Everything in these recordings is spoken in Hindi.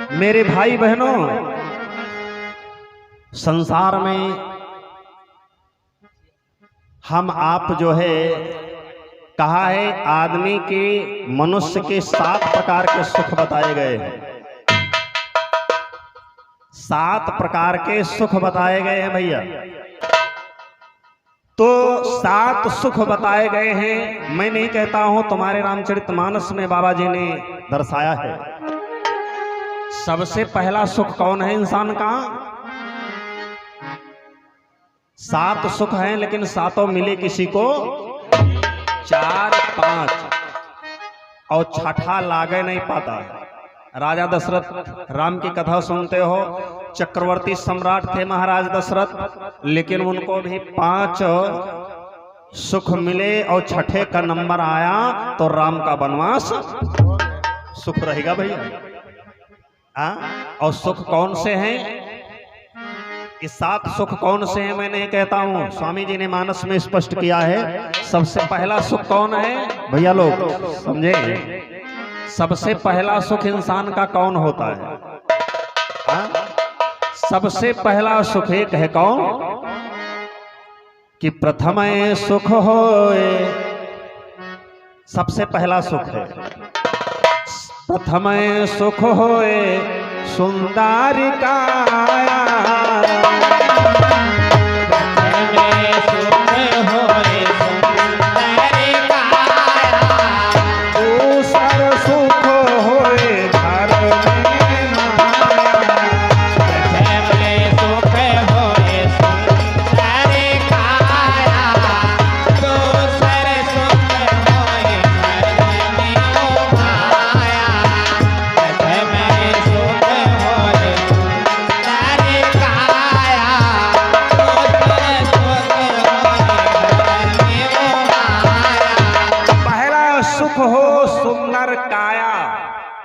मेरे भाई बहनों, संसार में हम आप जो है कहा है आदमी के मनुष्य के 7 प्रकार के सुख बताए गए हैं। 7 प्रकार के सुख बताए गए हैं भैया। तो 7 सुख बताए गए हैं। मैं नहीं कहता हूं, तुम्हारे रामचरितमानस में बाबा जी ने दर्शाया है। सबसे पहला सुख कौन है इंसान का? 7 सुख हैं, लेकिन सातों मिले किसी को 4 5 और छठा लागे नहीं पाता। राजा दशरथ राम की कथा सुनते हो, चक्रवर्ती सम्राट थे महाराज दशरथ, लेकिन उनको भी 5 सुख मिले और छठे का नंबर आया तो राम का वनवास सुख रहेगा भैया। और सुख कौन से हैं? ये 7 सुख कौन से हैं मैं नहीं कहता हूं, स्वामी जी ने मानस में स्पष्ट किया है। सबसे पहला सुख कौन है भैया, लोग समझे? सबसे पहला सुख इंसान का कौन होता है? सबसे पहला सुख एक है कौन कि प्रथम सुख होए। सबसे पहला सुख है प्रथम सुख होए सुंदर काया।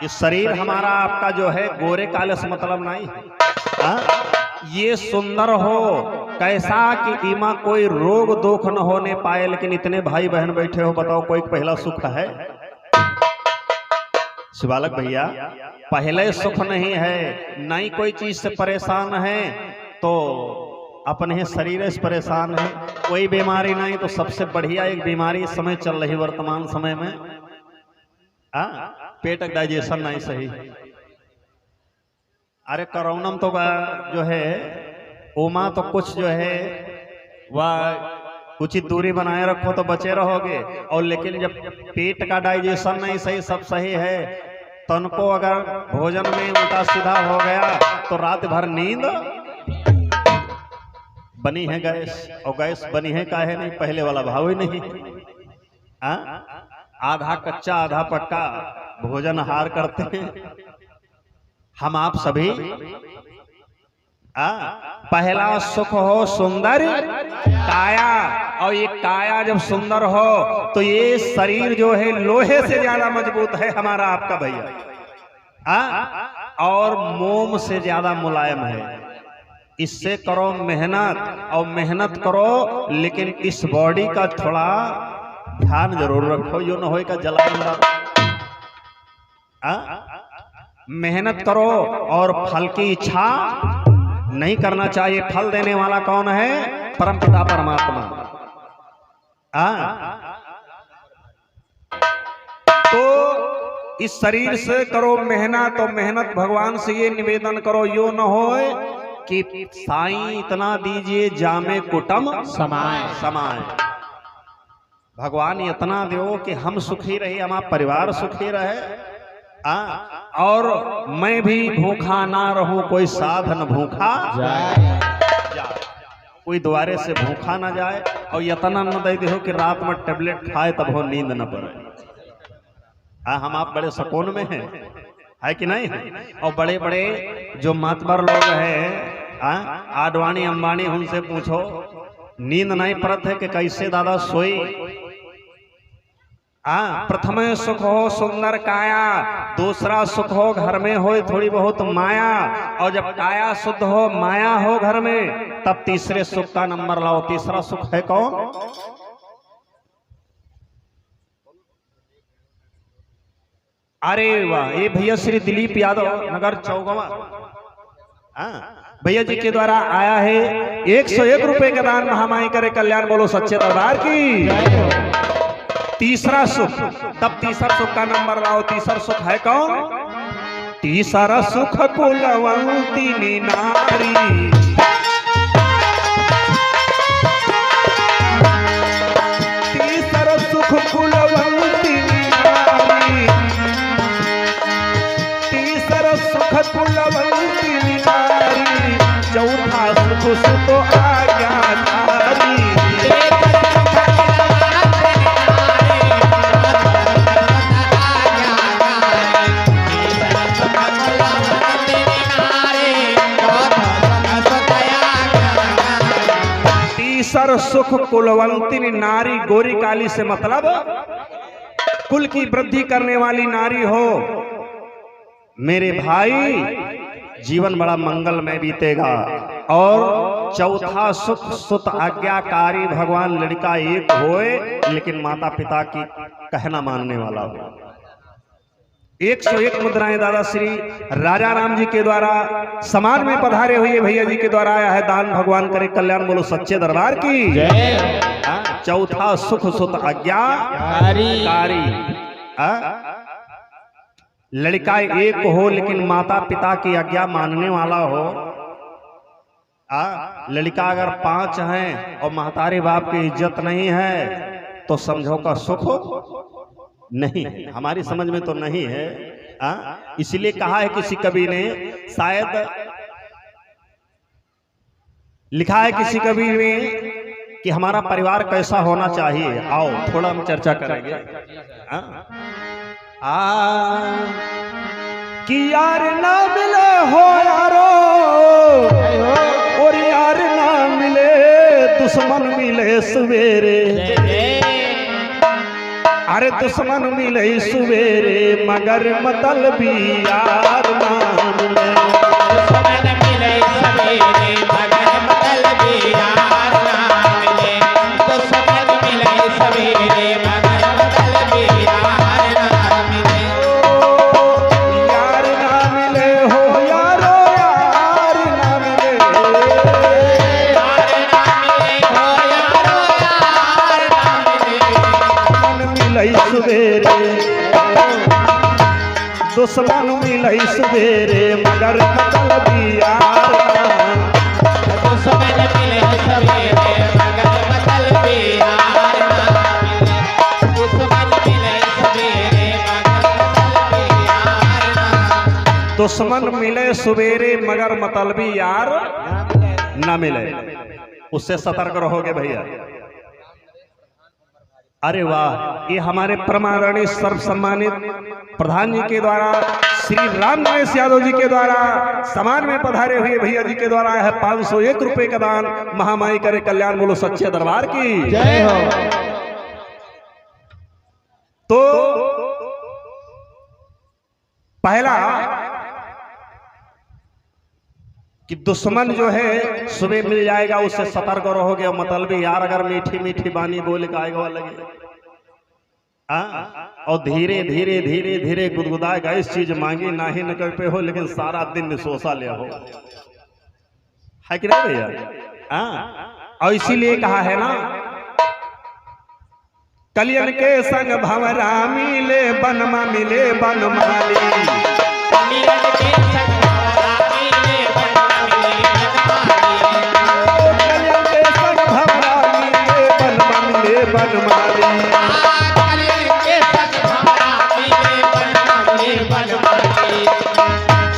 शरीर हमारा आपका जो है गोरे काले से मतलब नहीं है। ये सुंदर हो कैसा कि इमा कोई रोग दोख न होने पाए। लेकिन इतने भाई बहन बैठे हो, बताओ कोई पहला सुख है? शिवालक भैया, पहले सुख नहीं है। नहीं कोई चीज से परेशान है तो अपने शरीर से परेशान है। कोई बीमारी नहीं तो सबसे बढ़िया एक बीमारी इस समय चल रही वर्तमान समय में, पेट डाइजेशन नहीं सही। अरे कोरोना तो जो है ओमा तो कुछ जो है वह उचित दूरी बनाए रखो तो बचे रहोगे। और लेकिन जब पेट का डाइजेशन नहीं सही, सब सही है, तनको अगर भोजन में उल्टा सीधा हो गया तो रात भर नींद बनी है गैस। और गैस बनी है काहे नहीं? पहले वाला भाव ही नहीं। आधा कच्चा आधा पक्का भोजन आहार करते हैं हम आप सभी। पहला सुख हो सुंदर काया। और ये काया जब सुंदर हो तो ये शरीर जो है लोहे से ज्यादा मजबूत है हमारा आपका भैया, और मोम से ज्यादा मुलायम है। इससे करो मेहनत और मेहनत करो, लेकिन इस बॉडी का थोड़ा ध्यान जरूर रखो, यो न हो का जला। मेहनत करो और फल की इच्छा नहीं करना चाहिए। फल देने वाला कौन है? परमपिता परमात्मा। तो इस शरीर से करो मेहनत, और मेहनत भगवान से ये निवेदन करो यो न हो कि साईं इतना दीजिए जामे कुटुम समाए। भगवान इतना दो कि हम सुखी रहे, हमारा परिवार सुखी रहे, और मैं भी भूखा ना रहूं, कोई साधन भूखा जाए, कोई द्वारे से भूखा ना जाए। और इतना न दे दो कि रात में टेबलेट खाए तब हो नींद न पड़े। हम आप बड़े सुकून में हैं, है कि नहीं? और बड़े बड़े जो मातबर लोग हैं, आडवाणी अंबानी, उनसे पूछो नींद नहीं पड़त है कि कैसे दादा सोई। प्रथम सुख हो सुंदर काया, दूसरा सुख हो घर में हो थोड़ी बहुत माया, और जब काया शुद्ध हो माया हो घर में तब तीसरे सुख का नंबर लाओ। तीसरा सुख है कौन? अरे वाह, ये भैया श्री दिलीप यादव नगर चौगवा, भैया जी के द्वारा आया है 101 रुपए का दान। महामाई करे कल्याण, बोलो सच्चे दरबार की। तीसरा सुख, तब तीसरा सुख का नंबर लाओ। तीसरा सुख है कौन? तीसरा सुख कुलवंती नारी, तीसरा सुख कुलवंती नारी, तीसरा सुख कुलवंती नारी, चौथा सुख सुख आज्ञाकारी। तीसर सुख कुलवंती नारी, गोरी काली से मतलब कुल की वृद्धि करने वाली नारी हो। मेरे भाई जीवन बड़ा मंगलमय बीतेगा। और चौथा सुख सुत आज्ञाकारी, भगवान लड़का एक होए लेकिन माता पिता की कहना मानने वाला हो। 101 मुद्राएं दादा श्री राजा राम जी के द्वारा समाज में पधारे हुए भैया जी के द्वारा आया है दान। भगवान करे कल्याण, बोलो सच्चे दरबार की जय। चौथा सुख सुत आज्ञाकारी, लड़का एक हो लेकिन माता पिता की आज्ञा मानने वाला हो। लड़का अगर 5 हैं और महतारे बाप की इज्जत नहीं है तो समझो का सुख नहीं, हमारी समझ में तो नहीं है। इसलिए कहा है किसी कवि ने, शायद लिखा है किसी कवि ने कि हमारा परिवार कैसा होना चाहिए। आओ थोड़ा हम चर्चा करेंगे। कि यार ना मिले हो यारो, और यार ना मिले दुश्मन मिले सवेरे। अरे दुश्मन मिले सवेरे मगर मतलबी यार ना मिले। दुश्मन मिले सवेरे मगर मतलबी यार ना मिले। दुश्मन मिले सवेरे मगर मतलबी यार ना मिले। यार ना मिले हो यारो, यार ना मिले। यार ना मिले हो यारो, यार ना मिले। सवेरे दुश्मन मिले सवेरे मगर मतलबी यार ना। दुश्मन मिले सवेरे मगर मतलबी यार ना मिले। दुश्मन मिले सवेरे मगर मतलबी यार ना। दुश्मन मिले सवेरे मगर मतलबी यार ना मिले। उससे सतर्क रहोगे भैया। अरे वाह, ये हमारे परमादरणीय सर्व सम्मानित प्रधान जी के द्वारा श्री राम नरेश यादव जी के द्वारा समाज में पधारे हुए भैया जी के द्वारा है 501 रुपए का दान। महामाई करे कल्याण, बोलो सच्चे दरबार की जय हो। तो पहला कि दुश्मन जो है सुबह मिल जाएगा, उससे सतर्क रहोगे। मतलबी यार अगर मीठी मीठी बानी बोल गाएगा लगे, और धीरे धीरे धीरे धीरे गुदगुदाएगा, इस चीज मांगी ना ही न कर पे हो लेकिन सारा दिन निसोसा ले हो, है कि नहीं भैया? और इसीलिए कहा है ना, कलियन के संग भंवरा मिले बनमा मिले बनमाली। कलियन के संग भंवरा मिले बनमा मिले बनमाली। कलियन के संग भंवरा मिले बनमा मिले बनमाली। कलियन के संग भंवरा मिले बनमा मिले बनमाली।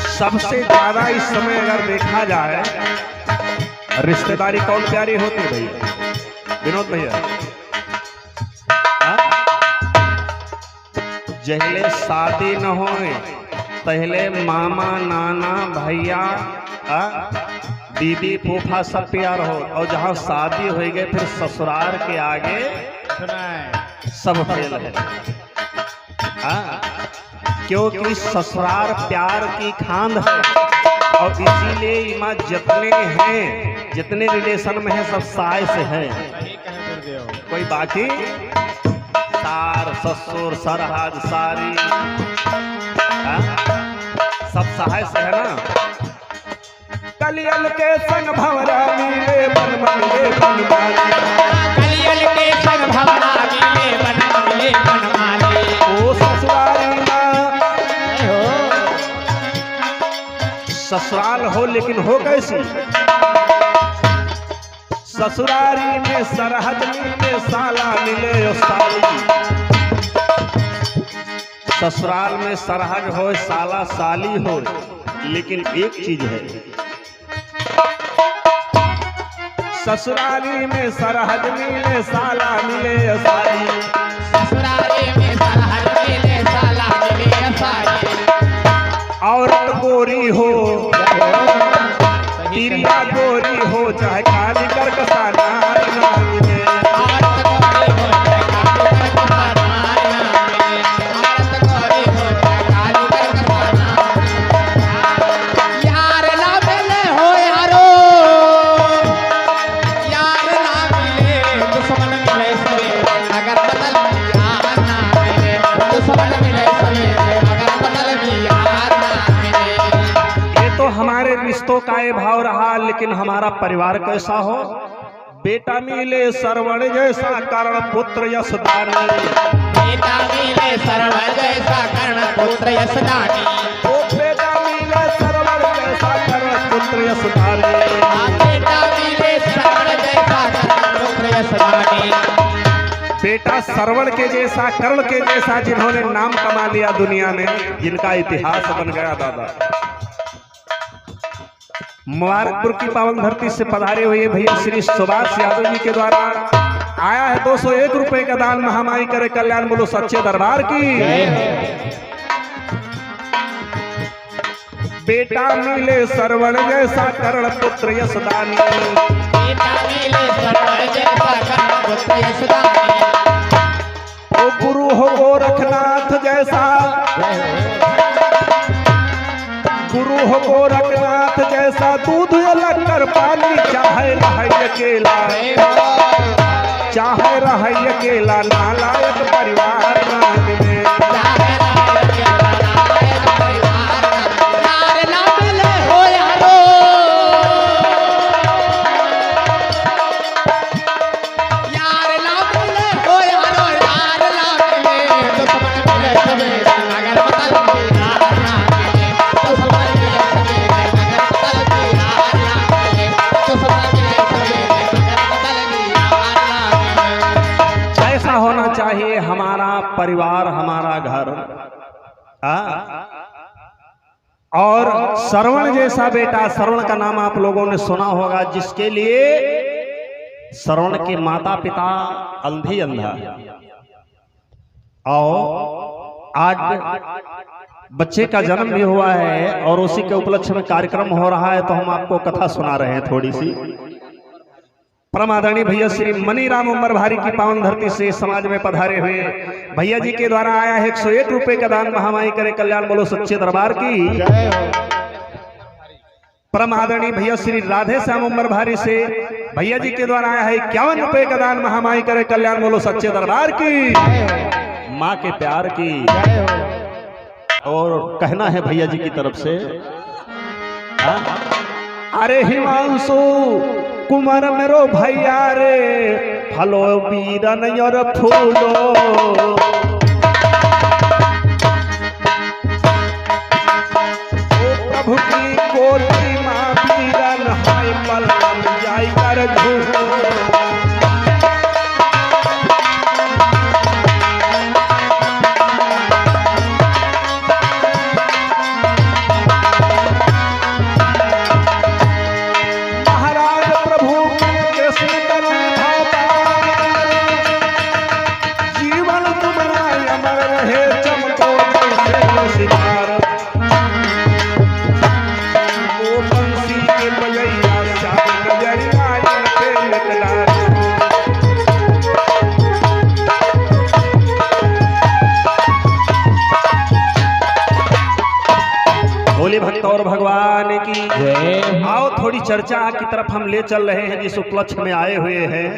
सबसे ज्यादा इस समय अगर देखा जाए रिश्तेदारी कौन प्यारी होती है भैया? विनोद भैया, जहले शादी न हो पहले मामा नाना भैया दीदी फूफा सब प्यार हो, और जहाँ शादी हो गए फिर ससुराल के आगे सब फेल है। क्योंकि ससुराल प्यार की खान है, और इसीलिए इमा जितने हैं, जितने रिलेशन में है सब साय से है, कोई बाकी सार ससुर सरहद सारी सब सहाय से है ना। कलियल के संग भंवरा मिले बन मिले बनमाली, कलियल के संग भंवरा मिले बनमाली। ओ ससुरारी माँ ससुराल हो लेकिन हो कैसी, ससुरारी में सरहद मिले साला मिले ओ साली। ससुराल में सरहद हो साला साली हो, लेकिन एक चीज है, ससुराली में सरहद मिले साला मिले ओ साली। ससुराली में सरहद मिले साला मिले साली। औरत गोरी हो तिरिया गोरी हो चाहे काली करकसाना ना मिले, औरत गोरी हो चाहे काली करकसाना ना मिले, औरत गोरी हो चाहे काली करकसाना। यार ना मिले हो यारो, यार ना मिले दुश्मन मिले सवेरे अगर बदल यार ना मिले, दुश्मन मिले सवेरे अगर बदल यार ना मिले। ये तो हमारे रिश्तों का ये भाव रहा, लेकिन हमारा परिवार कैसा हो। बेटा मिले सरवण जैसा कर्ण पुत्र यशदानी, बेटा मिले सरवण जैसा कर्ण पुत्र यशदानी। ओ बेटा मिले सरवण जैसा कर्ण पुत्र यशदानी, बेटा मिले सरवण जैसा कर्ण पुत्र यशदानी। बेटा सरवण के जैसा कर्ण के जैसा जिन्होंने नाम कमा लिया दुनिया में, जिनका इतिहास बन गया दादा। मुबारकपुर की पावन धरती से पधारे हुए भैया श्री सुभाष यादव जी के द्वारा आया है 201 रुपए का दान। महामाई करे कल्याण, बोलो सच्चे दरबार की। बेटा मिले सरवण जैसा कर्ण पुत्र यशदानी, बेटा मिले सरवण जैसा कर्ण पुत्र यशदानी। ओ गुरु हो गोरखनाथ जैसा, गुरु हो गोरखनाथ जैसा दूध अलग कर पानी, चाहे रहे अकेला, चाहे रहे अकेला नालायक परिवार ना मिले, चाहे रहे अकेला नालायक परिवार ना, यार ना मिले हो यारो, यार ना मिले हो यारो, यार ना मिले दुश्मन मिले सवेरे अगर बदल यार ना मिले, दुश्मन मिले सवेरे अगर बदल यार ना मिले, दुश्मन मिले सवेरे अगर बदल यार ना मिले। ऐसा होना चाहिए हमारा परिवार, हमारा घर। और श्रवण जैसा बेटा, श्रवण का नाम आप लोगों ने सुना होगा, जिसके लिए श्रवण के माता पिता अंधी अंधा, और आज बच्चे का जन्म भी हुआ है और उसी के उपलक्ष्य में कार्यक्रम हो रहा है, तो हम आपको कथा सुना रहे हैं थोड़ी सी। परम आदरणीय भैया श्री मनीराम उमर भारी की पावन धरती से समाज में पधारे हुए भैया जी के द्वारा आया है 101 रुपए का दान। महामाई करे कल्याण, बोलो सच्चे दरबार की। परम आदरणीय भैया श्री राधे श्याम उमर भारी से भैया जी के द्वारा आया है 51 रुपए का दान। महामाई करे कल्याण, बोलो सच्चे दरबार की, माँ के प्यार की। और कहना है भैया जी की तरफ से, अरे हिमांशु कुमार मेरो भैया रे, फलो बीरन और फूलो, ओ प्रभु की कोटी माँ बीरन हाय पलम जाई कर झूलो। भक्त और भगवान की जय। आओ थोड़ी चर्चा की तरफ हम ले चल रहे हैं, जिस उपलक्ष्य में आए हुए हैं।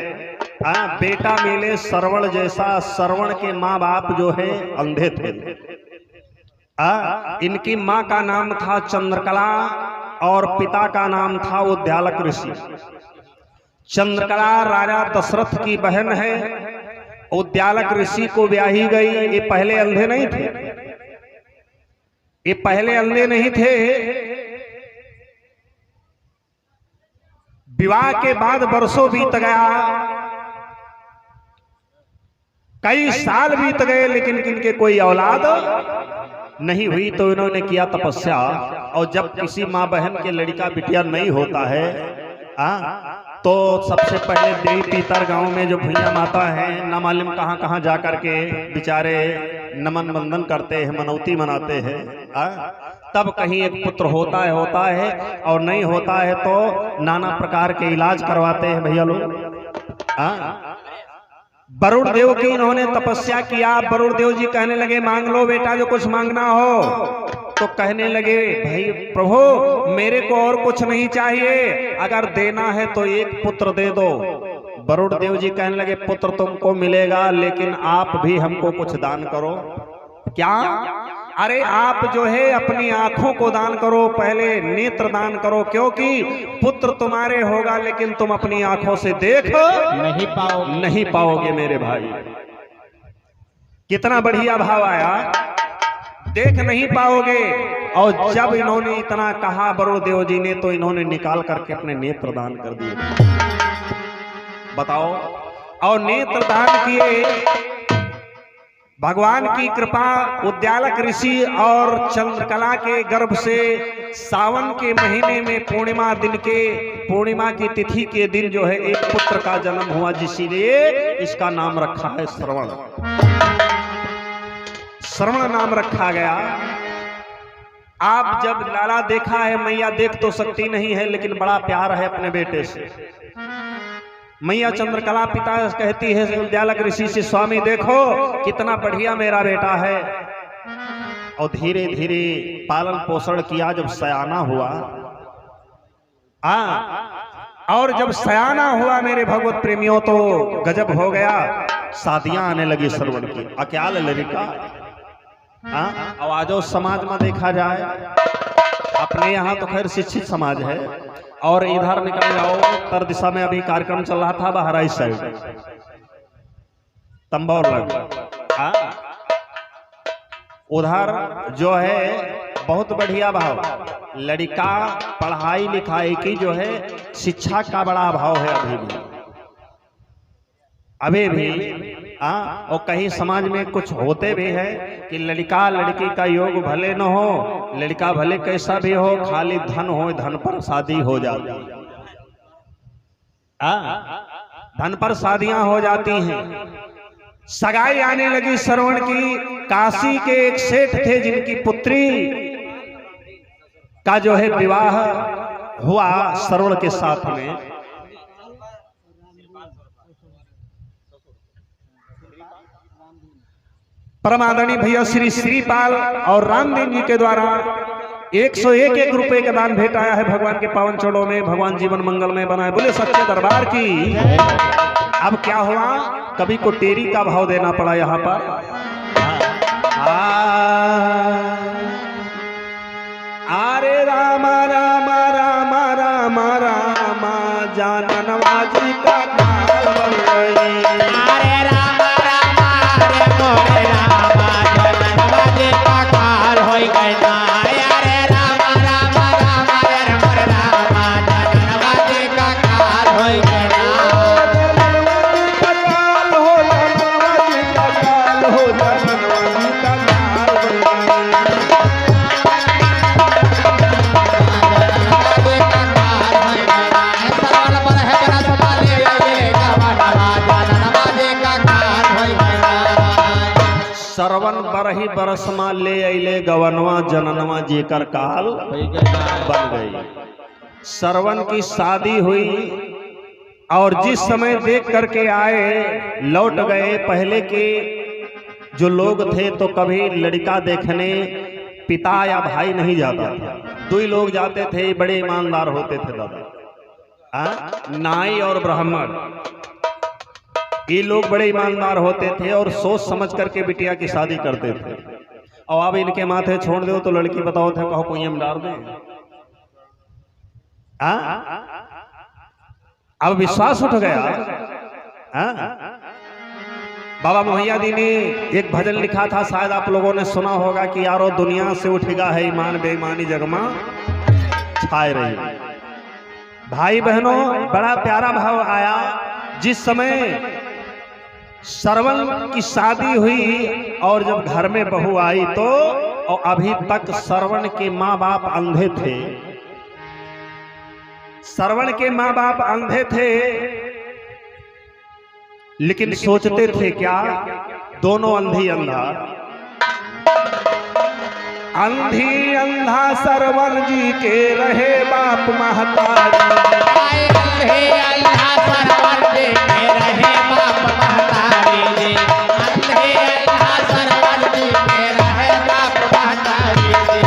बेटा मिले श्रवण जैसा, श्रवण के माँ बाप जो है अंधे थे, इनकी माँ का नाम था चंद्रकला और पिता का नाम था उद्यालक ऋषि। चंद्रकला राजा दशरथ की बहन है, उद्यालक ऋषि को ब्याही गई। ये पहले अंधे नहीं थे, ये पहले अंधे नहीं थे। विवाह के बाद वर्षों बीत गया, कई साल बीत गए, लेकिन इनके कोई औलाद नहीं हुई। तो इन्होंने किया तपस्या, और जब किसी माँ बहन के लड़का बिटिया नहीं होता है तो सबसे पहले देवी पीतर गांव में जो भैया माता है, न मालूम कहाँ कहाँ जा करके बेचारे नमन बंदन करते हैं, मनौती मनाते हैं। तब कहीं एक पुत्र होता है और नहीं होता है तो नाना प्रकार के इलाज करवाते हैं भैया लोग। वरुण देव की इन्होंने तपस्या किया। वरुण देव जी कहने लगे मांग लो बेटा जो कुछ मांगना हो। तो कहने लगे भाई प्रभु मेरे को और कुछ नहीं चाहिए, अगर देना है तो एक पुत्र दे दो। वरुण देव जी कहने लगे पुत्र तुमको मिलेगा, लेकिन आप भी हमको कुछ दान करो। क्या? अरे आप जो है अपनी आंखों को दान करो, पहले नेत्र दान करो, क्योंकि पुत्र तुम्हारे होगा लेकिन तुम अपनी आंखों से देख नहीं पाओगे मेरे भाई। कितना बढ़िया भाव आया, देख नहीं पाओगे। और जब इन्होंने इतना कहा वरुण देव जी ने, तो इन्होंने निकाल करके अपने नेत्र दान कर दिए। बताओ, और नेत्र दान किए। भगवान की कृपा, उद्यालक ऋषि और चंद्रकला के गर्भ से सावन के महीने में पूर्णिमा की तिथि के दिन जो है एक पुत्र का जन्म हुआ, जिसलिए इसका नाम रखा है श्रवण। श्रवण नाम रखा गया। आप जब लाला देखा है, मैया देख तो सकती नहीं है, लेकिन बड़ा प्यार है अपने बेटे से। मैया चंद्रकला पिता कहती है उद्यालक ऋषि से, स्वामी देखो कितना बढ़िया मेरा बेटा है। और धीरे धीरे पालन पोषण किया, जब सयाना हुआ और जब सयाना हुआ मेरे भगवत प्रेमियों तो गजब हो गया। शादियां आने लगी श्रवण की, अक्याल लड़का। और आज समाज में देखा जाए, अपने यहाँ तो खैर शिक्षित समाज है, और इधर निकल जाओ उत्तर दिशा में अभी कार्यक्रम चल रहा था बहराइच साइड, तंबौर लग, उधर जो है बहुत बढ़िया भाव, लड़का पढ़ाई लिखाई की जो है शिक्षा का बड़ा अभाव है अभी भी। और कहीं समाज में कुछ होते भी है कि लड़का लड़की का योग भले न हो, लड़का भले कैसा भी हो, खाली धन हो, धन पर शादी हो जाती है। धन पर शादियां हो जाती हैं। सगाई आने लगी श्रवण की। काशी के एक सेठ थे जिनकी पुत्री का जो है विवाह हुआ श्रवण के साथ में। परमादरणी भैया श्री श्रीपाल और रामदेव जी के द्वारा 101 रुपए का दान भेंट आया है भगवान के पावन चरणों में। भगवान जीवन मंगल में बनाए, बोले सच्चे दरबार की। अब क्या हुआ, कभी को टेरी का भाव देना पड़ा यहाँ पर। अरे रामा रामा रामा रामा रामा जाननवा जी का काल बन गई। अरे रामा रामा रे मोरे रामा जननवा जी का काल होई गई ना। अरे रामा रामा रामा रे मोरे रामा जननवा जी का काल होई गई ना। सरवन बरही बरसमा ले अले गवनवा जननवा जेकर काल बन गई। सरवन की शादी हुई और जिस समय देख करके आए लौट गए। पहले के जो लोग थे तो कभी लड़का देखने पिता या भाई नहीं जाता था, दो ही लोग जाते थे, बड़े ईमानदार होते थे दादा, नाई और ब्राह्मण। ये लोग बड़े ईमानदार होते थे और सोच समझ करके बिटिया की शादी करते थे। और अब इनके माथे छोड़ दो तो लड़की बताओ थे कहो कोई हम डाल दें। अब विश्वास उठ गया। बाबा मोहैयादी ने एक भजन लिखा था, शायद आप लोगों ने सुना होगा कि यारो दुनिया से उठेगा है ईमान बेईमानी जगमा छाए रही। भाई बहनों, बड़ा प्यारा भाव आया जिस समय श्रवण की शादी हुई और जब घर में बहू आई तो, और अभी तक श्रवण के माँ बाप अंधे थे। श्रवण के माँ बाप अंधे थे, लेकिन सोचते थे क्या, दोनों अंधी अंधा, अंधी अंधा श्रवण जी के रहे बाप महतारी। अंधे अंधा श्रवण जी के रहे बाप महतारी जी। अंधे अंधा श्रवण जी के रहे बाप महतारी जी।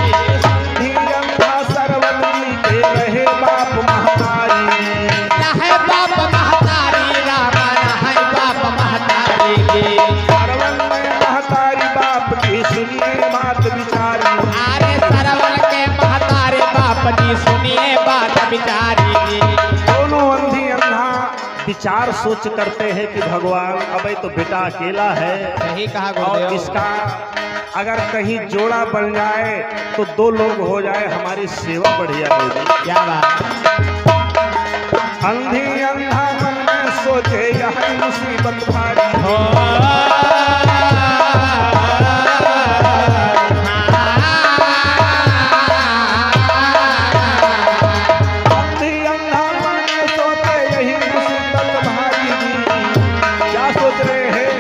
अंधी अंधा श्रवण जी के रहे बाप महतारी। रहे बाप महतारी रामा रहे बाप महतारी जी। श्रवण में महतारी बाप की सुनिए बात विचारी। अरे श्रवण के महतारी बाप जी सुनिए बात विचारी जी। दोनों अंधी अंधा विचार सोच करते हैं कि भगवान अबे तो बेटा अकेला है, सही कहा और गुरुदेव। इसका अगर कहीं जोड़ा बन जाए तो दो लोग हो जाए, हमारी सेवा बढ़िया होगी। क्या बात। अंधी अंधा मन में सोचे यह मुसीबत भारी। अंधी अंधा मन में सोचे यही मुसीबत भारी जी। क्या सोच रहे हैं,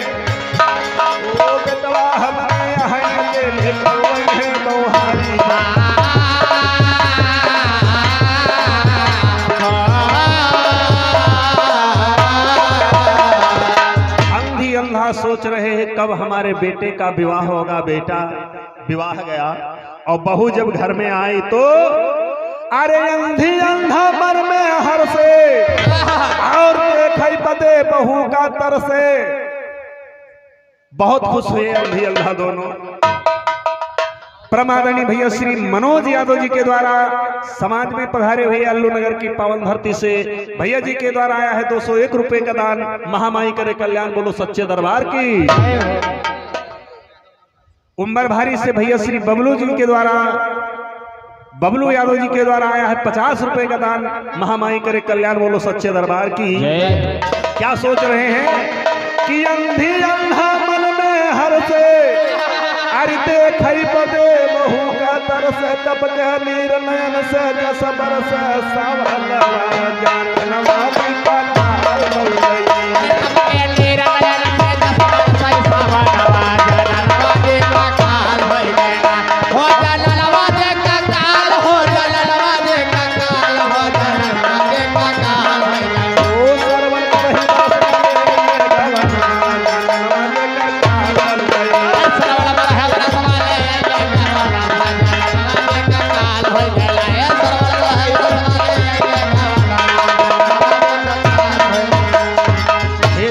ओ बेटवा हमने यहाँ अकेले कोई है बौहारी। अंधी अंधा सोच रहे हैं कब हमारे बेटे का विवाह होगा। बेटा विवाह गया और बहू जब घर में आई तो अरे अंधी अंधा मन में हर से और देखे बदे बहू का तर से। बहुत खुश हुए अंधी अंधा दोनों। परमादरणीय भैया श्री मनोज यादव जी के द्वारा समाज में पधारे हुए अल्लू नगर की पावन धरती से भैया जी के द्वारा आया है 201 रुपए का दान। महामाई करे कल्याण, बोलो सच्चे दरबार की। उम्र भारी से भैया श्री बबलू जी के द्वारा, बबलू यादव जी के द्वारा आया है 50 रुपए का दान। महामाई करे कल्याण, बोलो सच्चे दरबार की। क्या सोच रहे हैं कि अंधी अंधा मन में हर से अरे देखई बदे बहू का तरस तब नीर नयन से जस बरस सावलवा जानवा का तार बन गई।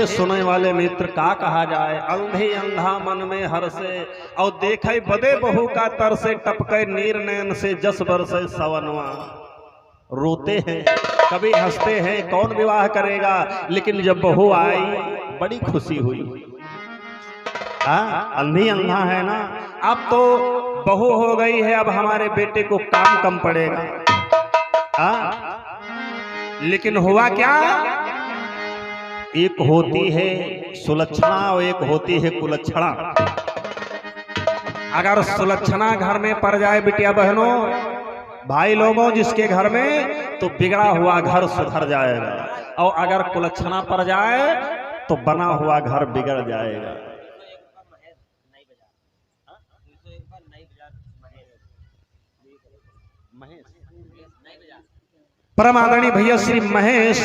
सुने वाले मित्र का कहा जाए, अंधे अंधा मन में हर से और देखे बदे बहू का तर से टपके नीर नयन से जस बरसे सवनवा। रोते हैं कभी हंसते हैं, कौन विवाह करेगा, लेकिन जब बहू आई बड़ी खुशी हुई। अंधी अंधा है ना, अब तो बहू हो गई है, अब हमारे बेटे को काम कम पड़ेगा। लेकिन हुआ क्या, एक होती है सुलक्षणा और एक होती है कुलक्षणा। अगर सुलक्षणा घर में पड़ जाए बिटिया बहनों भाई लोगों जिसके घर में, तो बिगड़ा हुआ घर सुधर जाएगा, और अगर कुलक्षणा पड़ जाए तो बना हुआ घर बिगड़ जाएगा। परम आदरणीय भैया श्री महेश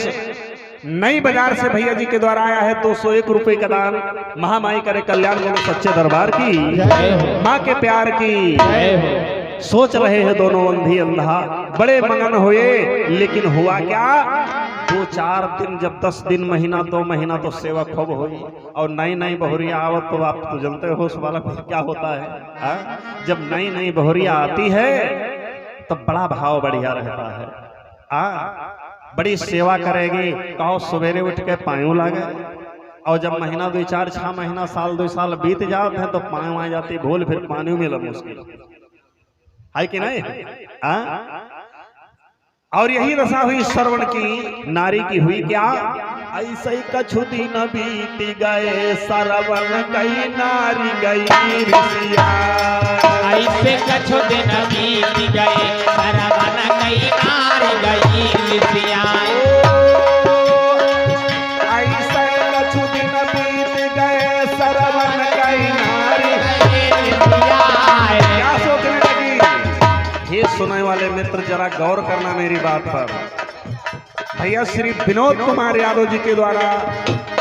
नई बाजार से भैया जी के द्वारा आया है 201 रुपए का दान। महामाई करे कल्याण, बोलो सच्चे दरबार की, माँ के प्यार की। सोच रहे हैं दोनों अंधी अंधा, बड़े मगन हुए, लेकिन हुआ क्या, 2-4 दिन, जब 10 दिन, महीना, 2 महीना तो सेवा खूब हुई। और नई नई बहुरिया आवत तो आप तो जानते हो उस वाला क्या होता है। जब नई नई बहुरिया आती है तो बड़ा भाव बढ़िया रहता है। बड़ी सेवा करेगी, कहो सवेरे उठ के पाँव लागे। और जब महीना 2-4, 6 महीना, साल 2 साल बीत जाते हैं तो पाँव आ जाती भूल, फिर पानी मिला मुश्किल है कि नहीं। और यही दशा हुई श्रवण की नारी की हुई क्या। ऐसे ही कछु दिन बीत गए, श्रवण कई नारी गई ऋषिया। ऐसे कछु दिन बीत गए, श्रवण कई नारी गई ऋषिया। ऐसे कछु दिन बीत गए, श्रवण कई नारी गई ऋषिया। क्या सोचने लगी। ये सुनने वाले मित्र जरा गौर करना मेरी बात पर। भैया श्री विनोद कुमार यादव जी के द्वारा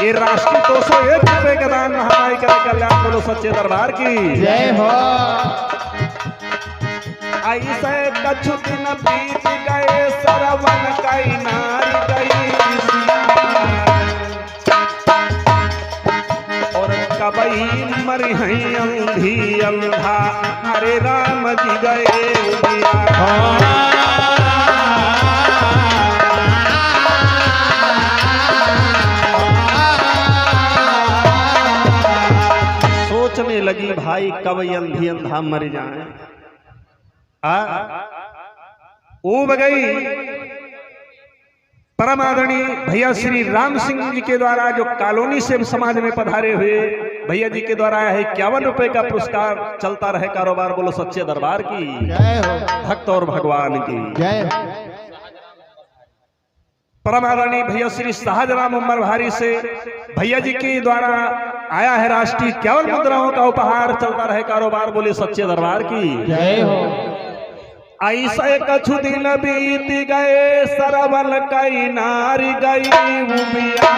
ये राष्ट्रीय 201 रुपए का दान महामाई करे कल्याण बोलो सच्चे दरबार की जय हो। ऐसे कछु दिन बीत गए, श्रवण कई नारी गई और कबई मरी हैं अंधी अंधा, हरे राम जी गए उजिया। सोचने लगी भाई कब अंधी अंधा मर जाए। ऊब गई। परम आदरणीय भैया श्री राम सिंह जी के द्वारा जो कॉलोनी से समाज में पधारे हुए भैया जी के द्वारा है 51 रुपए का पुरस्कार। चलता रहे कारोबार बोलो सच्चे दरबार की जय हो। भक्त और भगवान की जय हो। परम आदरणीय भैया श्री शाहजराम उमर भारी से भैया जी के द्वारा आया है राष्ट्रीय 51 मुद्राओं का उपहार। चलता रहे कारोबार बोले सच्चे दरबार की जय हो। ऐसे कछु दिन बीत गए, श्रवण कई नारी गई उबिया।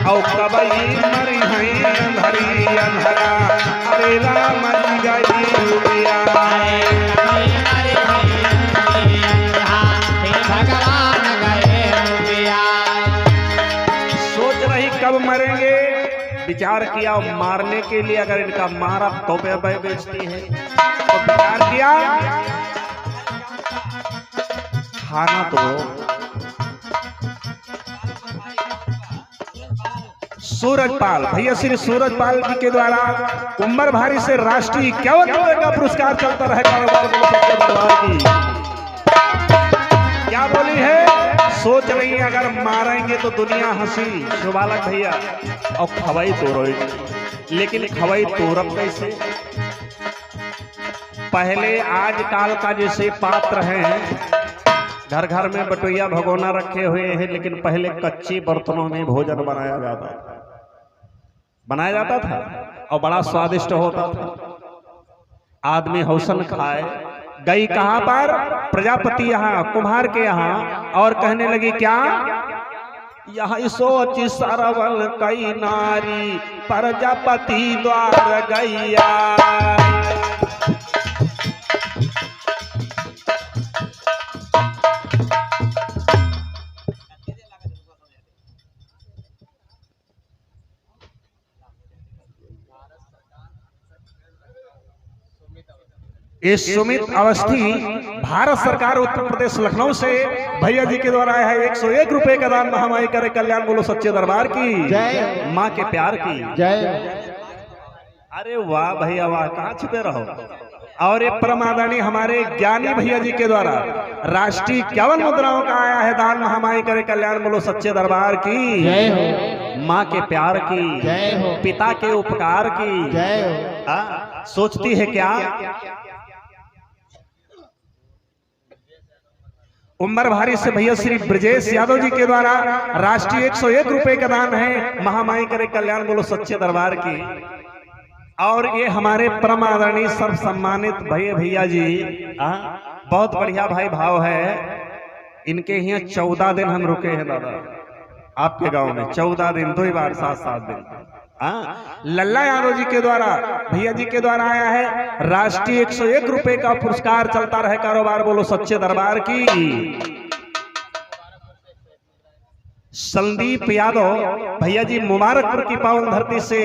औ कबई मरी हैं अंधरी अंधरा, अरे राम जी गई उबिया। भगवान गए उबिया। सोच रही कब मरेंगे। विचार किया मारने के लिए अगर इनका मारा तो पे बेचती है तो विचार किया खाना तो सूरजपाल भैया श्री सूरजपाल जी के द्वारा उमर भारी से राष्ट्रीय 51 रुपए का पुरस्कार चलता रहे कारोबार की क्या बोली है। सोच रही है अगर मारेंगे तो दुनिया हंसी शुभालक भैया और खवाई तोड़ेगी, लेकिन खवाई तोड़ब कैसे। पहले आजकल का जैसे पात्र हैं घर घर में बटुइया भगोना रखे हुए हैं, लेकिन पहले कच्चे बर्तनों में भोजन बनाया जाता था और बड़ा स्वादिष्ट होता था। आदमी हौसन खाए। गई कहां पर प्रजापति यहाँ कुम्हार के यहाँ और कहने लगी क्या यहाँ सोच सरवल कई नारी प्रजापति द्वार गैया। ये सुमित अवस्थी भारत सरकार उत्तर प्रदेश लखनऊ से भैया जी के द्वारा आया है 101 रुपए का दान महामाई करे कल्याण बोलो सच्चे दरबार की जय। माँ के प्यार की जय। अरे वाह भैया वाह, कहाँ छुपे रहो। और ये परमादानी हमारे ज्ञानी भैया जी के द्वारा राष्ट्रीय 51 मुद्राओं का आया है दान महामाई करे कल्याण बोलो सच्चे दरबार की जय हो। माँ के प्यार की जय हो। पिता के उपकार की जय हो। सोचती है क्या उमर भारी से भैया श्री ब्रजेश यादव जी के द्वारा राष्ट्रीय 101 रुपए का दान है महामाई करे कल्याण बोलो सच्चे दरबार की। और ये हमारे परम आदरणीय सर्व सम्मानित भैया जी बहुत बढ़िया भाई भाव है। इनके यहाँ 14 दिन हम रुके हैं दादा आपके गांव में 14 दिन 2 बार 7-7 दिन हाँ, लल्ला यादव जी के द्वारा भैया जी के द्वारा आया है राष्ट्रीय 101 रुपए का पुरस्कार। चलता रहे कारोबार, बोलो सच्चे दरबार की। संदीप यादव भैया जी मुबारकपुर की पावन धरती से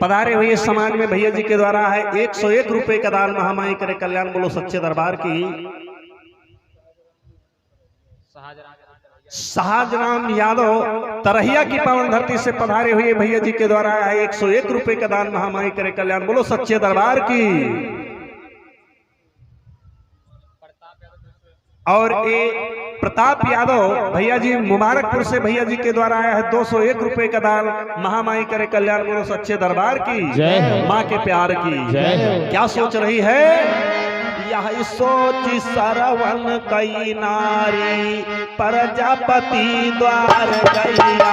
पधारे हुए समाज में भैया जी के द्वारा है 101 रुपए का दान। महामाई करे कल्याण, बोलो सच्चे दरबार की। शाहजराम यादव तरहिया की पावन धरती से पधारे हुए भैया जी के द्वारा है 101 रुपए का दान। महामाई करे कल्याण, बोलो सच्चे दरबार की। और ये प्रताप यादव भैया जी मुबारकपुर से भैया जी के द्वारा आया है 201 रुपए का दान। महामाई करे कल्याण, बोलो सच्चे दरबार की। जय हो। माँ के प्यार की जय हो। क्या सोच रही है? यह सोच सरवन कई नारी प्रजापति द्वार गैया।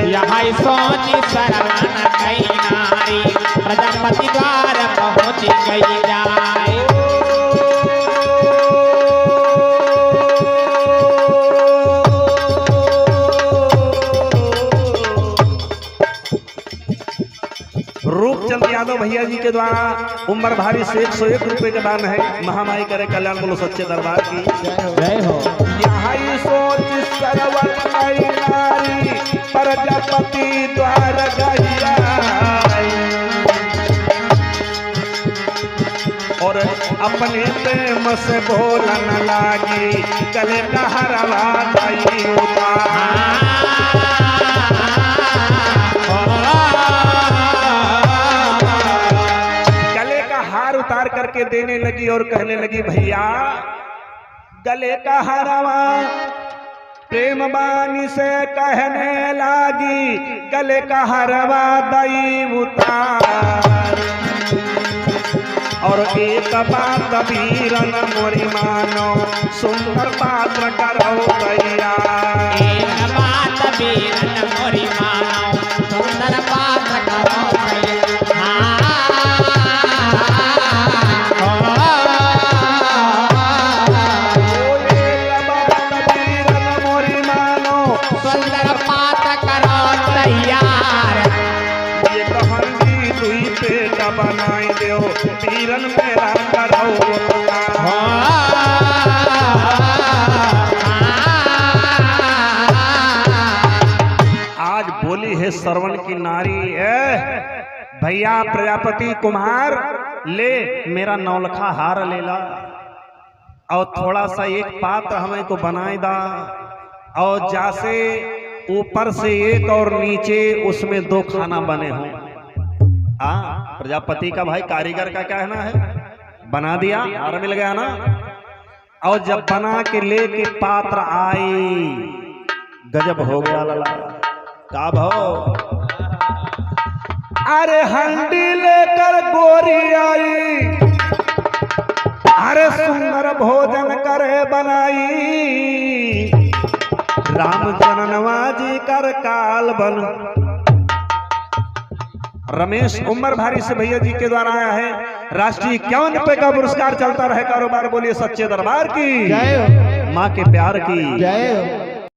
यहाँ सोच सरवन कई नारी प्रजापति द्वार पहुँच गई जाए। रूपचंद यादव भैया जी के द्वारा उम्र भारी से 101 रुपए का दान है। महामाई करे कल्याण, बोलो सच्चे दरबार की। जय हो। यहाँ सोच सरवन कई नारी प्रजापति द्वार गैया। और अपने प्रेम से बोलन लागी, गले का हरवा दई उतार। उतार करके देने लगी और कहने लगी, भैया गले का हरवा प्रेम बानी से कहने लागी, गले का हरवा दई उतार। और एक बात वीरन मोरी मानो, सुंदर पात्र करो भैया। एक बात वीरन मोरी मानो, सुंदर पात्र करो भैया। बनाई दो पीरन मेरा करो। आज बोली है श्रवण की नारी, भैया प्रजापति कुमार ले मेरा नौलखा हार ले ला, और थोड़ा सा एक पात्र हमें को बनाई दा, और जैसे ऊपर से एक और नीचे उसमें 2 खाना बने हों। प्रजापति का भाई कारीगर का कहना है, बना दिया, हार मिल गया ना। और जब बना के लेके पात्र आई, गजब हो गया लला का भाव। अरे हंडी लेकर गोरी आई, अरे सुंदर भोजन करे बनाई। राम जननवा जी कर काल बन। रमेश उम्र भारी से भैया जी के द्वारा आया है राष्ट्रीय 51 रुपए का पुरस्कार। चलता रहे कारोबार, बोलिए सच्चे दरबार की। जय हो। माँ के प्यार की। जय हो।